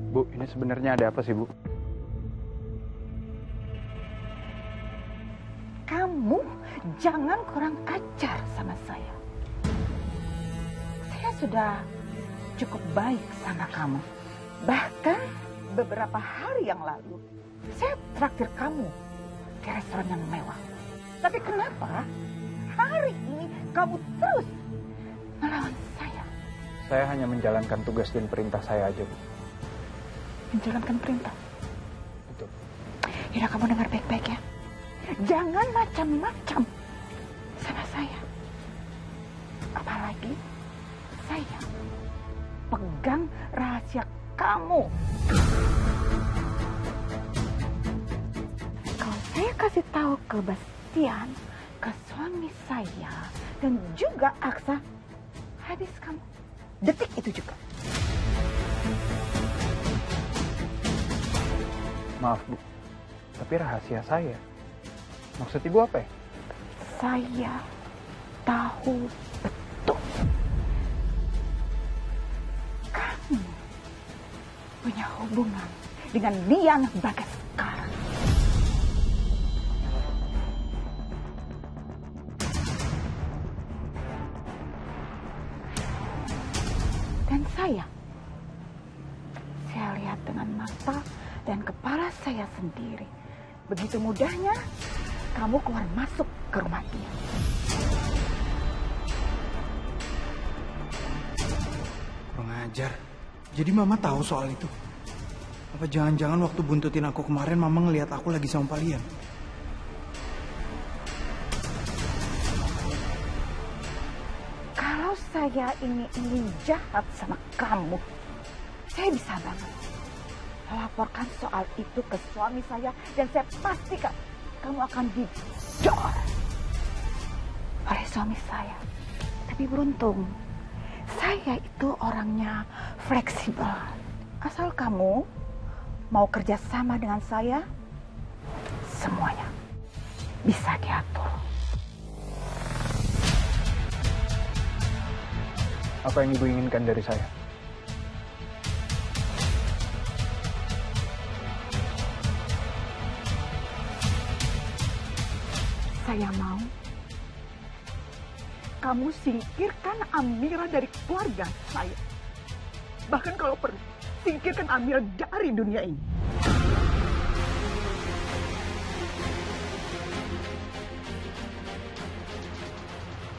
Bu, ini sebenarnya ada apa sih, Bu? Kamu jangan kurang ajar sama saya. Saya sudah cukup baik sama kamu. Bahkan beberapa hari yang lalu, saya traktir kamu di restoran yang mewah. Tapi kenapa hari ini kamu terus melawan saya? Saya hanya menjalankan tugas dan perintah saya aja, Bu. Menjalankan perintah? Betul. Yaudah, kamu dengar baik-baik ya. Jangan macam-macam sama saya. Apalagi saya pegang rahasia kamu. Kalau saya kasih tahu ke Bastian, ke suami saya, dan juga Aksa, habis kamu. Detik itu juga. Maaf, Bu. Tapi rahasia saya. Maksud Ibu apa ya? Saya tahu betul. Kamu punya hubungan dengan Lian Bagaskara. Dan saya lihat dengan mata dan kepala saya sendiri. Begitu mudahnya kamu keluar masuk ke rumah dia. Kurang ajar. Jadi Mama tahu soal itu? Apa jangan-jangan waktu buntutin aku kemarin Mama ngelihat aku lagi sama Palian? Kalau saya ini ingin jahat sama kamu, saya bisa banget laporkan soal itu ke suami saya, dan saya pastikan kamu akan didor oleh suami saya. Tapi beruntung, saya itu orangnya fleksibel. Asal kamu mau kerja sama dengan saya, semuanya bisa diatur. Apa yang Ibu inginkan dari saya? Saya mau kamu singkirkan Amira dari keluarga saya. Bahkan kalau perlu, singkirkan Amira dari dunia ini.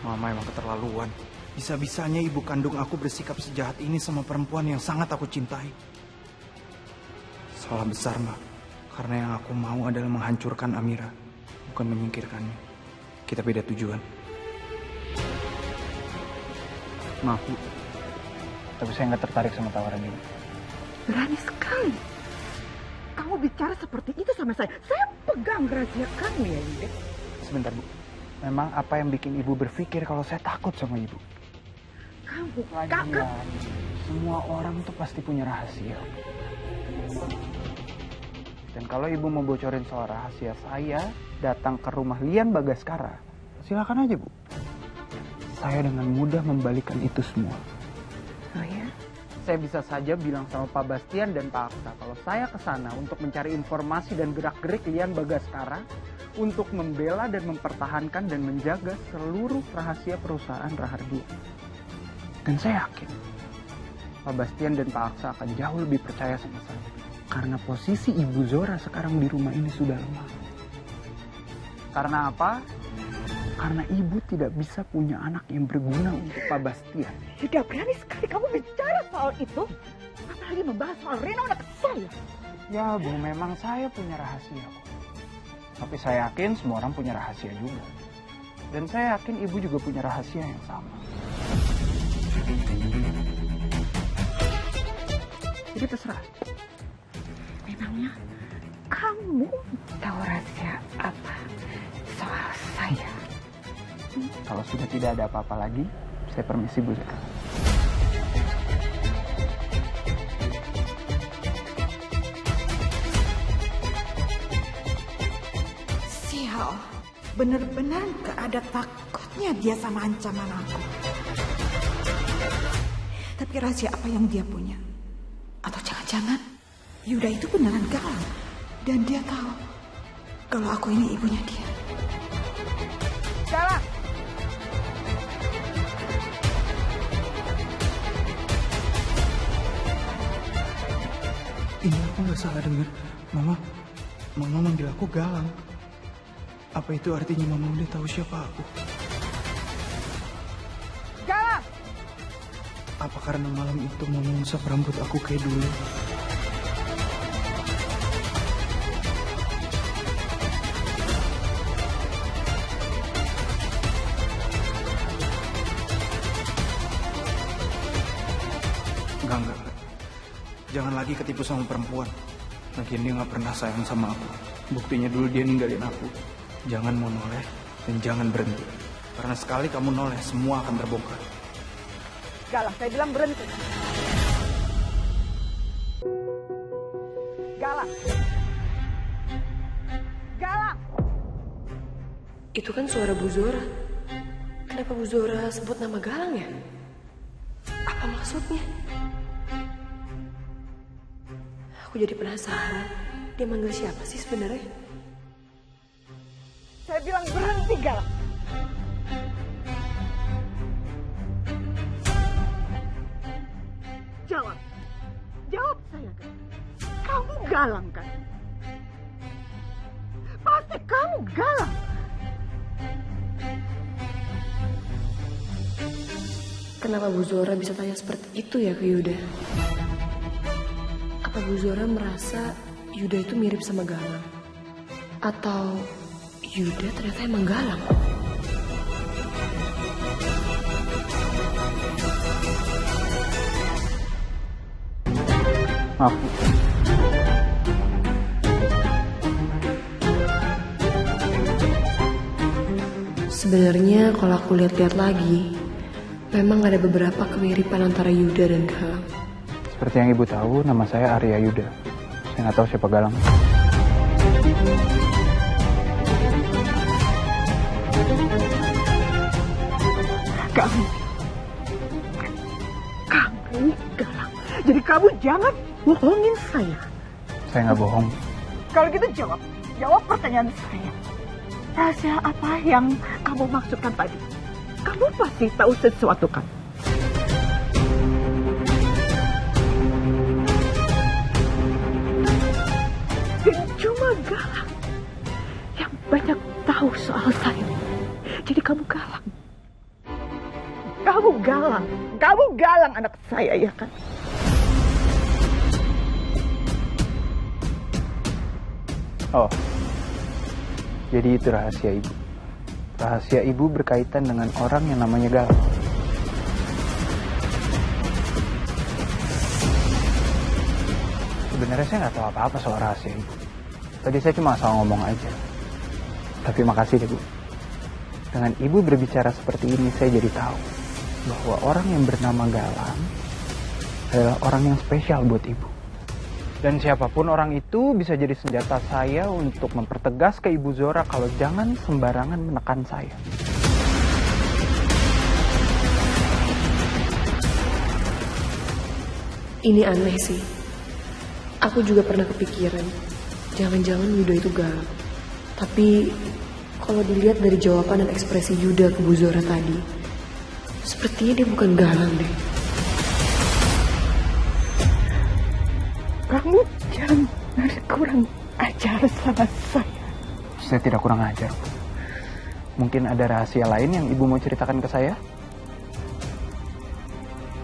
Mama emang keterlaluan. Bisa-bisanya ibu kandung aku bersikap sejahat ini sama perempuan yang sangat aku cintai. Salah besar, Ma. Karena yang aku mau adalah menghancurkan Amira, bukan menyingkirkannya. Kita beda tujuan. Maaf, Bu. Tapi saya nggak tertarik sama tawaran ini. Berani sekali kamu bicara seperti itu sama saya. Saya pegang rahasia kamu ya, Yuda. Sebentar, Bu. Memang apa yang bikin Ibu berpikir kalau saya takut sama Ibu? Kamu, Lagian, semua orang tuh pasti punya rahasia. Dan kalau Ibu mau bocorin soal rahasia saya datang ke rumah Lian Bagaskara, silakan aja, Bu. Saya dengan mudah membalikan itu semua. Oh ya? Saya bisa saja bilang sama Pak Bastian dan Pak Aksa kalau saya ke sana untuk mencari informasi dan gerak-gerik Lian Bagaskara untuk membela dan mempertahankan dan menjaga seluruh rahasia perusahaan Rahardia. Dan saya yakin Pak Bastian dan Pak Aksa akan jauh lebih percaya sama saya. Karena posisi Ibu Zora sekarang di rumah ini sudah lemah. Karena apa? Karena Ibu tidak bisa punya anak yang berguna untuk Pak Bastian. Sudah berani sekali kamu bicara soal itu. Apalagi membahas soal Reno anak saya. Ya, Bu, memang saya punya rahasia. Tapi saya yakin semua orang punya rahasia juga. Dan saya yakin Ibu juga punya rahasia yang sama. Jadi terserah. Memangnya kamu tahu rahasia apa soal saya? Kalau sudah tidak ada apa-apa lagi, saya permisi, Bu Zara. Sial, benar-benar gak ada takutnya dia sama ancaman aku. Tapi rahasia apa yang dia punya? Atau jangan-jangan Yuda itu beneran galang. Dan dia tahu kalau aku ini ibunya dia. Galang! Ini aku nggak salah dengar. Mama manggil aku Galang. Apa itu artinya Mama udah tahu siapa aku? Galang! Apa karena malam itu Mama ngusap rambut aku kayak dulu? Enggak. Jangan lagi ketipu sama perempuan. Lagian dia gak pernah sayang sama aku. Buktinya dulu dia ninggalin aku. Jangan mau noleh dan jangan berhenti. Karena sekali kamu noleh, semua akan terbongkar. Galang, saya bilang berhenti. Galang! Galang! Itu kan suara Bu Zora. Kenapa Bu Zora sebut nama Galang ya? Apa maksudnya? Aku jadi penasaran. Dia manggil siapa sih sebenarnya? Saya bilang berhenti, Galang. Jawab. Jawab saya, kan. Kamu Galang, kan? Pasti kamu Galang. Kenapa Bu Zora bisa tanya seperti itu ya ke Yuda? Apa Bu Zora merasa Yuda itu mirip sama Galang? Atau Yuda ternyata emang Galang? Maaf. Sebenarnya kalau aku lihat-lihat lagi, memang ada beberapa kemiripan antara Yuda dan Galang. Seperti yang Ibu tahu, nama saya Arya Yuda. Saya nggak tahu siapa Galang. Kamu Galang. Jadi kamu jangan bohongin saya. Saya nggak bohong. Kalau gitu jawab pertanyaan saya. Rahasia apa yang kamu maksudkan tadi? Kamu pasti tahu sesuatu, kan? Dan cuma Galang yang banyak tahu soal saya. Jadi kamu Galang. Kamu Galang anak saya, ya kan? Oh, jadi itu rahasia Ibu. Rahasia Ibu berkaitan dengan orang yang namanya Galang. Sebenarnya saya nggak tahu apa-apa soal rahasia Ibu. Tadi saya cuma asal ngomong aja. Tapi makasih deh, Bu. Dengan Ibu berbicara seperti ini, saya jadi tahu bahwa orang yang bernama Galang adalah orang yang spesial buat Ibu. Dan siapapun orang itu bisa jadi senjata saya untuk mempertegas ke Ibu Zora kalau jangan sembarangan menekan saya. Ini aneh sih. Aku juga pernah kepikiran, jangan-jangan Yuda itu Galang. Tapi kalau dilihat dari jawaban dan ekspresi Yuda ke Bu Zora tadi, sepertinya dia bukan Galang deh. Kamu jangan kurang ajar sama saya. Saya tidak kurang ajar. Mungkin ada rahasia lain yang Ibu mau ceritakan ke saya?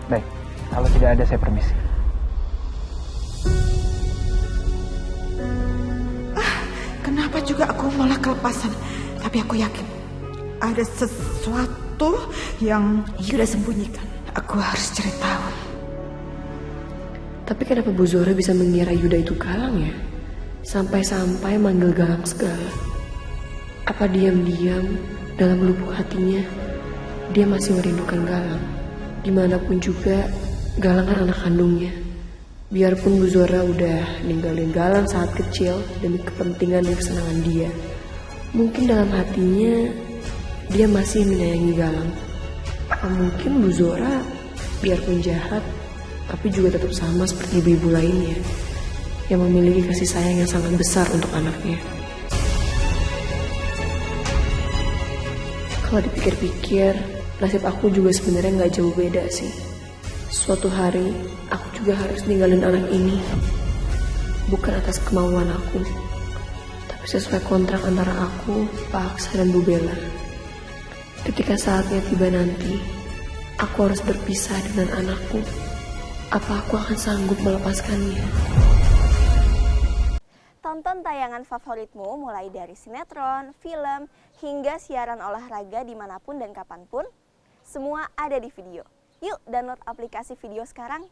Baik, kalau tidak ada saya permisi. Kenapa juga aku malah kelepasan? Tapi aku yakin ada sesuatu yang Yuda sembunyikan. Aku harus cari tahu. Tapi kenapa Bu Zora bisa mengira Yuda itu Galang ya? Sampai-sampai manggil Galang segala. Apa diam-diam dalam lubuk hatinya dia masih merindukan Galang? Dimanapun juga Galang kan anak kandungnya. Biarpun Bu Zora udah ninggalin Galang saat kecil demi kepentingan dan kesenangan dia, mungkin dalam hatinya dia masih menyayangi Galang. Apa mungkin Bu Zora biarpun jahat tapi juga tetap sama seperti ibu-ibu lainnya? yang memiliki kasih sayang yang sangat besar untuk anaknya. Kalau dipikir-pikir, nasib aku juga sebenarnya nggak jauh beda sih. Suatu hari, aku juga harus ninggalin anak ini. Bukan atas kemauan aku, tapi sesuai kontrak antara aku, Pak Aksa, dan Bu Bella. Ketika saatnya tiba nanti, aku harus berpisah dengan anakku. Apa aku akan sanggup melepaskannya? Tonton tayangan favoritmu mulai dari sinetron, film, hingga siaran olahraga dimanapun dan kapanpun. Semua ada di video. Yuk download aplikasi video sekarang.